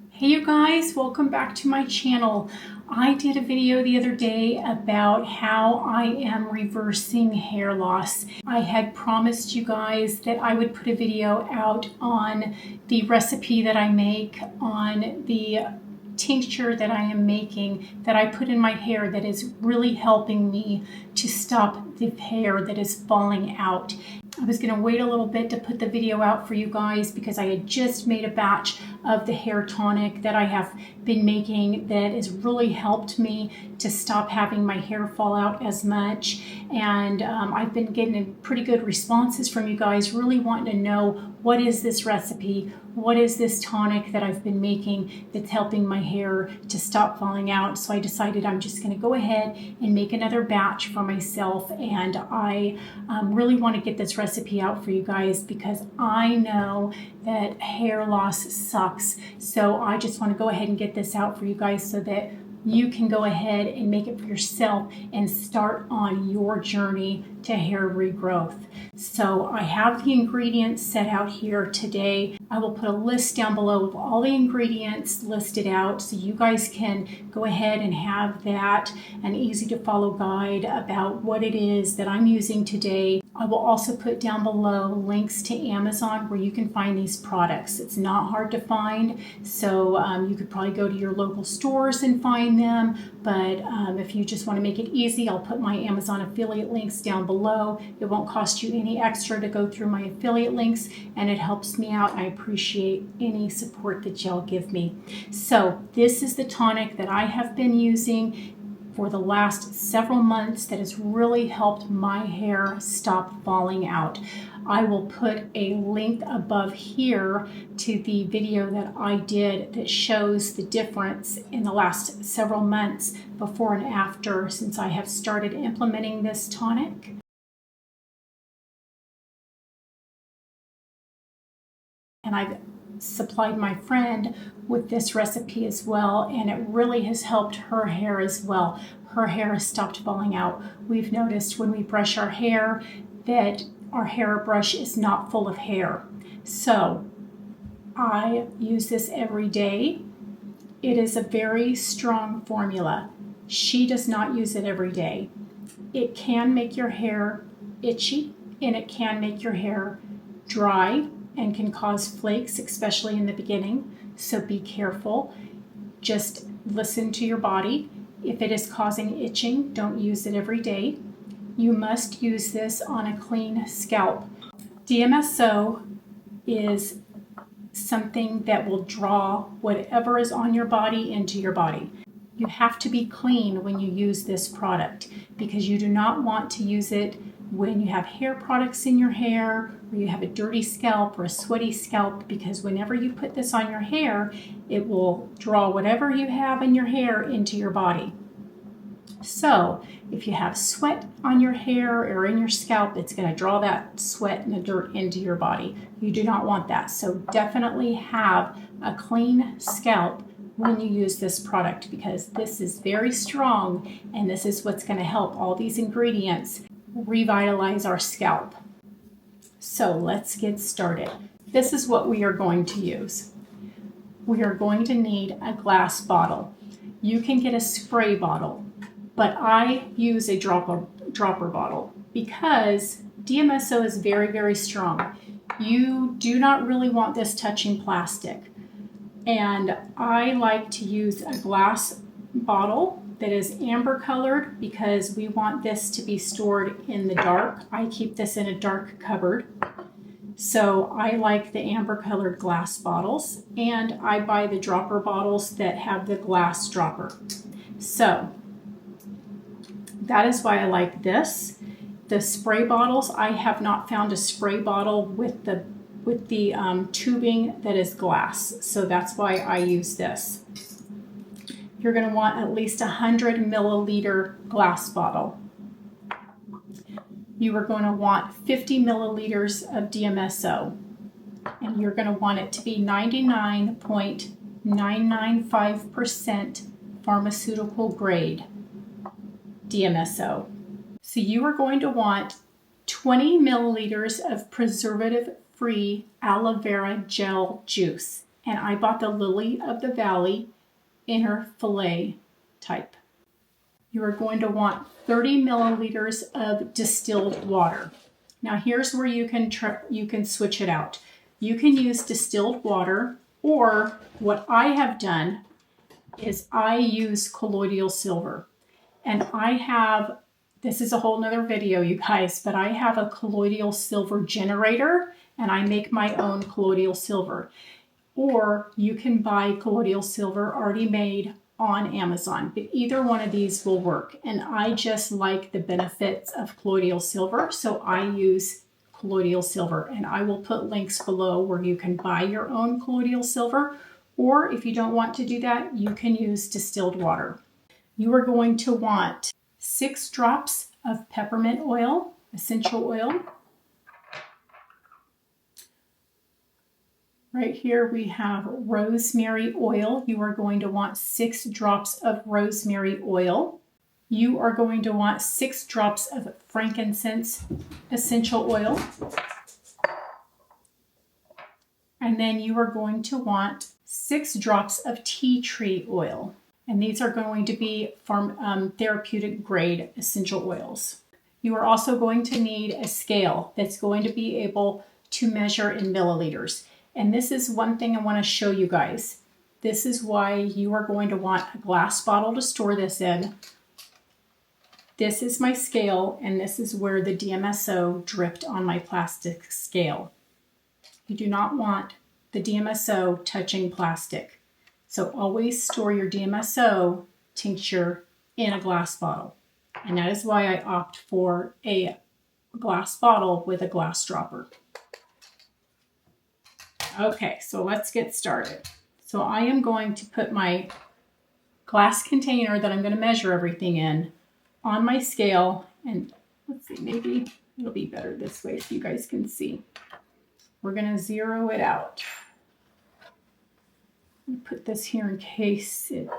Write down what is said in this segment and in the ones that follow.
Hey you guys, welcome back to my channel. I did a video the other day about how I am reversing hair loss. I had promised you guys that I would put a video out on the recipe that I make, on the tincture that I am making that I put in my hair that is really helping me to stop the hair that is falling out. I was going to wait a little bit to put the video out for you guys because I had just made a batch of the hair tonic that I have been making that has really helped me to stop having my hair fall out as much. And I've been getting pretty good responses from you guys really wanting to know, what is this recipe? What is this tonic that I've been making that's helping my hair to stop falling out? So I decided I'm just going to go ahead and make another batch for myself, and I really want to get this recipe out for you guys because I know that hair loss sucks. So I just want to go ahead and get this out for you guys so that you can go ahead and make it for yourself and start on your journey to hair regrowth. So I have the ingredients set out here today. I will put a list down below of all the ingredients listed out so you guys can go ahead and have that, an easy to follow guide about what it is that I'm using today. I will also put down below links to Amazon where you can find these products. It's not hard to find, so you could probably go to your local stores and find them, but if you just want to make it easy, I'll put my Amazon affiliate links down below. It won't cost you any extra to go through my affiliate links, and it helps me out. I appreciate any support that y'all give me. So this is the tonic that I have been using for the last several months that has really helped my hair stop falling out. I will put a link above here to the video that I did that shows the difference in the last several months before and after since I have started implementing this tonic. And I've supplied my friend with this recipe as well, and it really has helped her hair as well. Her hair has stopped falling out. We've noticed when we brush our hair that our hairbrush is not full of hair. So I use this every day. It is a very strong formula. She does not use it every day. It can make your hair itchy, and it can make your hair dry and can cause flakes, especially in the beginning. So be careful. Just listen to your body. If it is causing itching, don't use it every day. You must use this on a clean scalp. DMSO is something that will draw whatever is on your body into your body. You have to be clean when you use this product because you do not want to use it when you have hair products in your hair, or you have a dirty scalp or a sweaty scalp, because whenever you put this on your hair, it will draw whatever you have in your hair into your body. So if you have sweat on your hair or in your scalp, it's going to draw that sweat and the dirt into your body. You do not want that. So definitely have a clean scalp when you use this product because this is very strong, and this is what's going to help all these ingredients revitalize our scalp. So let's get started. This is what we are going to use. We are going to need a glass bottle. You can get a spray bottle, but I use a dropper bottle because DMSO is very, very strong. You do not really want this touching plastic. And I like to use a glass bottle that is amber colored because we want this to be stored in the dark. I keep this in a dark cupboard. So I like the amber colored glass bottles, and I buy the dropper bottles that have the glass dropper. So that is why I like this. The spray bottles, I have not found a spray bottle with the tubing that is glass. So that's why I use this. You're going to want at least 100 milliliter glass bottle. You are going to want 50 milliliters of DMSO, and you're going to want it to be 99.995% pharmaceutical grade DMSO. So you are going to want 20 milliliters of preservative-free aloe vera gel juice. and I bought the Lily of the Valley inner fillet type. You are going to want 30 milliliters of distilled water. Now here's where you can switch it out. You can use distilled water, or what I have done is I use colloidal silver. And I have, this is a whole nother video, you guys, but I have a colloidal silver generator and I make my own colloidal silver. Or you can buy colloidal silver already made on Amazon, but either one of these will work. And I just like the benefits of colloidal silver, so I use colloidal silver. And I will put links below where you can buy your own colloidal silver, or if you don't want to do that, you can use distilled water. You are going to want 6 drops of peppermint oil, essential oil. Right here we have rosemary oil. You are going to want 6 drops of rosemary oil. You are going to want 6 drops of frankincense essential oil. And then you are going to want 6 drops of tea tree oil. And these are going to be therapeutic grade essential oils. You are also going to need a scale that's going to be able to measure in milliliters. And this is one thing I want to show you guys. This is why you are going to want a glass bottle to store this in. This is my scale, and this is where the DMSO dripped on my plastic scale. You do not want the DMSO touching plastic. So always store your DMSO tincture in a glass bottle. And that is why I opt for a glass bottle with a glass dropper. Okay, so let's get started. So I am going to put my glass container that I'm going to measure everything in on my scale. And let's see, maybe it'll be better this way so you guys can see. We're going to zero it out. Put this here in case it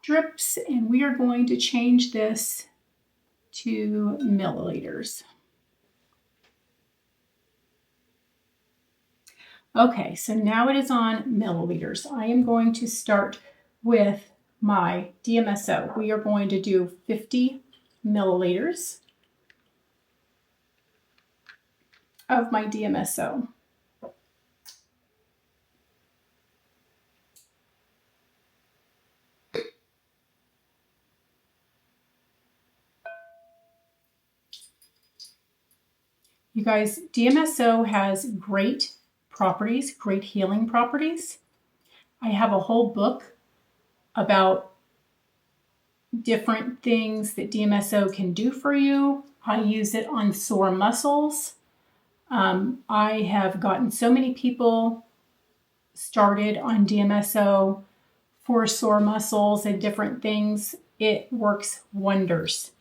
drips, and we are going to change this to milliliters. Okay, so now it is on milliliters. I am going to start with my DMSO. We are going to do 50 milliliters of my DMSO. You guys, DMSO has great properties, great healing properties. I have a whole book about different things that DMSO can do for you. I use it on sore muscles. I have gotten so many people started on DMSO for sore muscles and different things. It works wonders.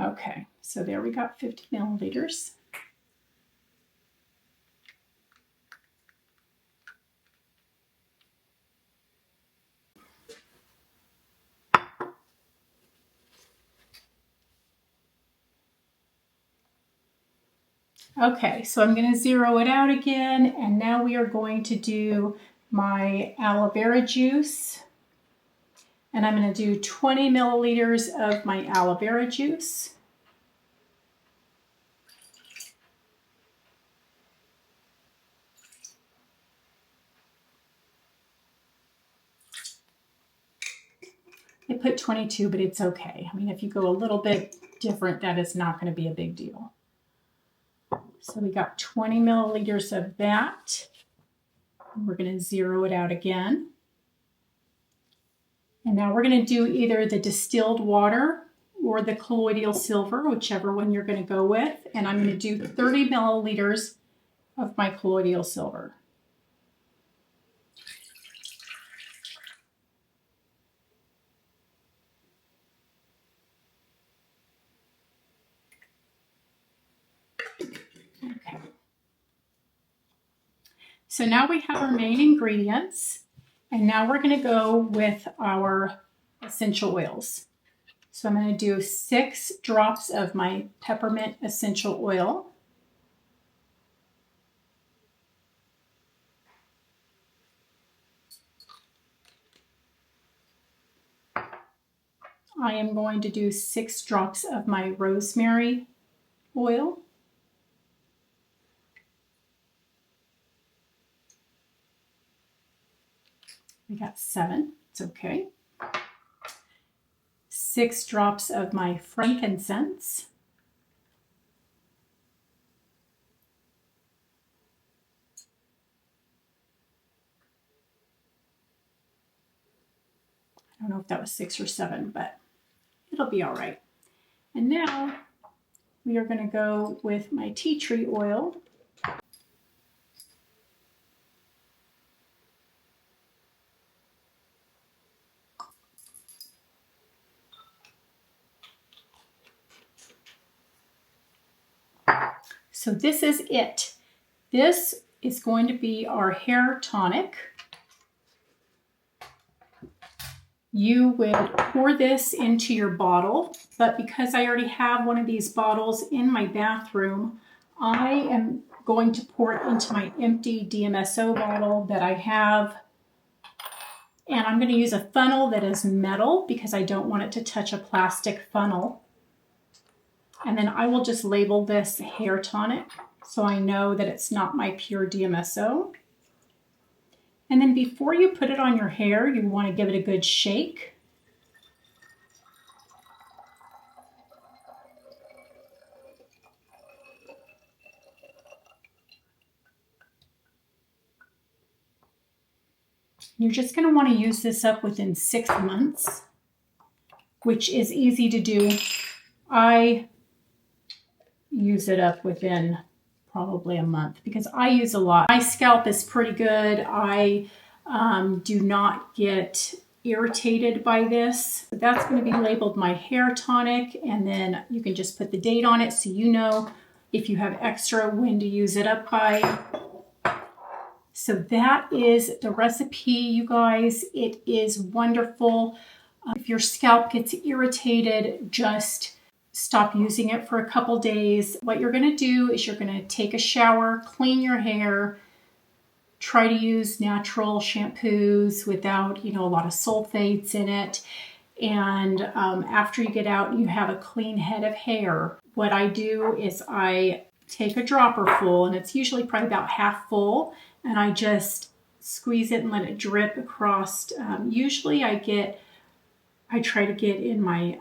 Okay, so there we got 50 milliliters. Okay, so I'm going to zero it out again, and now we are going to do my aloe vera juice. And I'm going to do 20 milliliters of my aloe vera juice. I put 22, but it's okay. I mean, if you go a little bit different, that is not going to be a big deal. So we got 20 milliliters of that. We're going to zero it out again. And now we're going to do either the distilled water or the colloidal silver, whichever one you're going to go with. And I'm going to do 30 milliliters of my colloidal silver. Okay. So now we have our main ingredients, and now we're going to go with our essential oils. So I'm going to do 6 drops of my Peppermint Essential Oil. I am going to do 6 drops of my Rosemary oil. We got 7, it's okay. 6 drops of my frankincense. I don't know if that was 6 or 7, but it'll be all right. And now we are going to go with my tea tree oil. So this is it. This is going to be our hair tonic. You would pour this into your bottle, but because I already have one of these bottles in my bathroom, I am going to pour it into my empty DMSO bottle that I have. And I'm going to use a funnel that is metal because I don't want it to touch a plastic funnel. And then I will just label this hair tonic so I know that it's not my pure DMSO. And then before you put it on your hair, you want to give it a good shake. You're just going to want to use this up within 6 months, which is easy to do. I use it up within probably a month because I use a lot. My scalp is pretty good. I do not get irritated by this. That's going to be labeled my hair tonic, and then you can just put the date on it so you know if you have extra when to use it up by. So that is the recipe, you guys. It is wonderful. If your scalp gets irritated, just stop using it for a couple days. What you're going to do is you're going to take a shower, clean your hair, try to use natural shampoos without, a lot of sulfates in it. And after you get out and you have a clean head of hair, what I do is I take a dropper full, and it's usually probably about half full, and I just squeeze it and let it drip across. Usually I try to get in my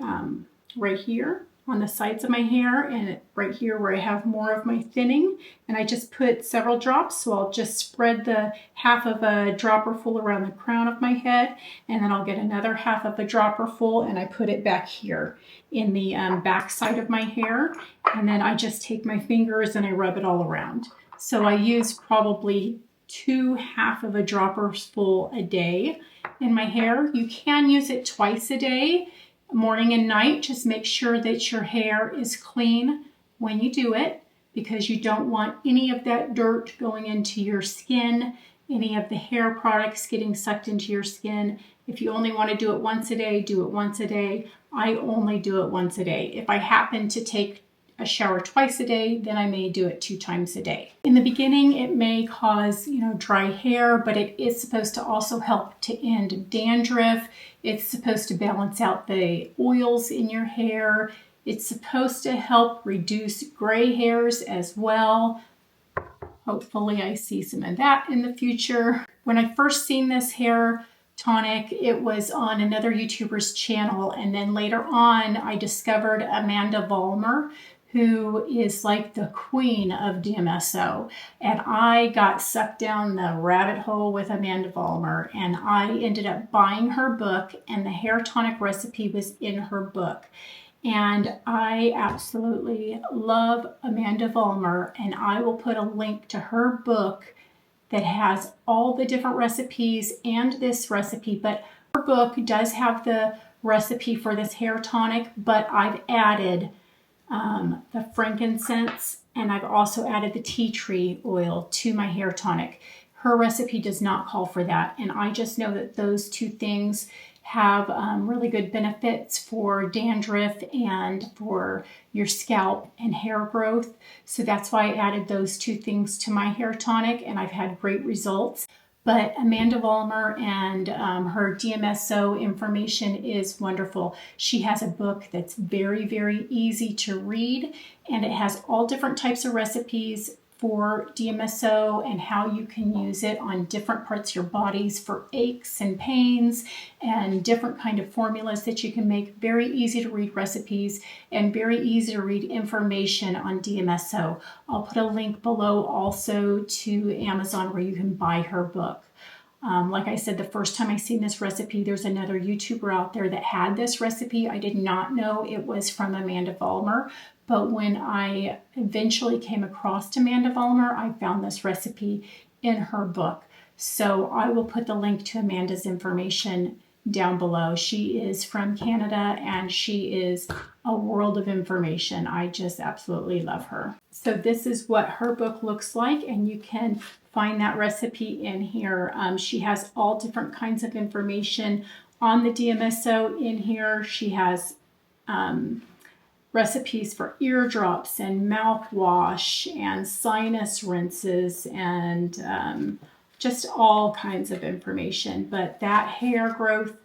right here on the sides of my hair, and right here where I have more of my thinning, and I just put several drops. So I'll just spread the half of a dropper full around the crown of my head, and then I'll get another half of a dropper full and I put it back here in the back side of my hair, and then I just take my fingers and I rub it all around. So I use probably 2 half of a droppers full a day in my hair. You can use it twice a day, morning and night. Just make sure that your hair is clean when you do it, because you don't want any of that dirt going into your skin, any of the hair products getting sucked into your skin. If you only want to do it once a day, do it once a day. I only do it once a day. If I happen to take a shower twice a day, then I may do it 2 times a day. In the beginning, it may cause, dry hair, but it is supposed to also help to end dandruff. It's supposed to balance out the oils in your hair. It's supposed to help reduce gray hairs as well. Hopefully I see some of that in the future. When I first seen this hair tonic, it was on another YouTuber's channel, and then later on I discovered Amandha Vollmer, who is like the queen of DMSO. And I got sucked down the rabbit hole with Amandha Vollmer, and I ended up buying her book, and the hair tonic recipe was in her book. And I absolutely love Amandha Vollmer, and I will put a link to her book that has all the different recipes and this recipe. But her book does have the recipe for this hair tonic, but I've added the frankincense, and I've also added the tea tree oil to my hair tonic. Her recipe does not call for that. And I just know that those two things have really good benefits for dandruff and for your scalp and hair growth. So that's why I added those two things to my hair tonic, and I've had great results. But Amandha Vollmer and her DMSO information is wonderful. She has a book that's very, very easy to read, and it has all different types of recipes for DMSO and how you can use it on different parts of your bodies for aches and pains, and different kind of formulas that you can make. Very easy to read recipes and very easy to read information on DMSO. I'll put a link below also to Amazon where you can buy her book. Like I said, the first time I seen this recipe, there's another YouTuber out there that had this recipe. I did not know it was from Amandha Vollmer, but when I eventually came across Amandha Vollmer, I found this recipe in her book. So I will put the link to Amandha's information down below. She is from Canada and she is a world of information. I just absolutely love her. So this is what her book looks like, and you can find that recipe in here. She has all different kinds of information on the DMSO in here. She has recipes for eardrops and mouthwash and sinus rinses and just all kinds of information. But that hair growth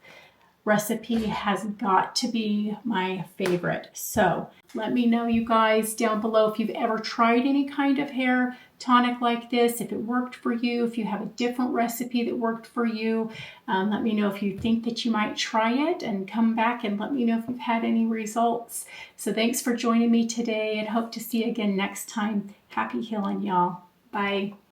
recipe has got to be my favorite. So let me know, you guys, down below if you've ever tried any kind of hair tonic like this, if it worked for you, if you have a different recipe that worked for you. Let me know if you think that you might try it, and come back and let me know if you've had any results. So thanks for joining me today, and hope to see you again next time. Happy healing, y'all. Bye.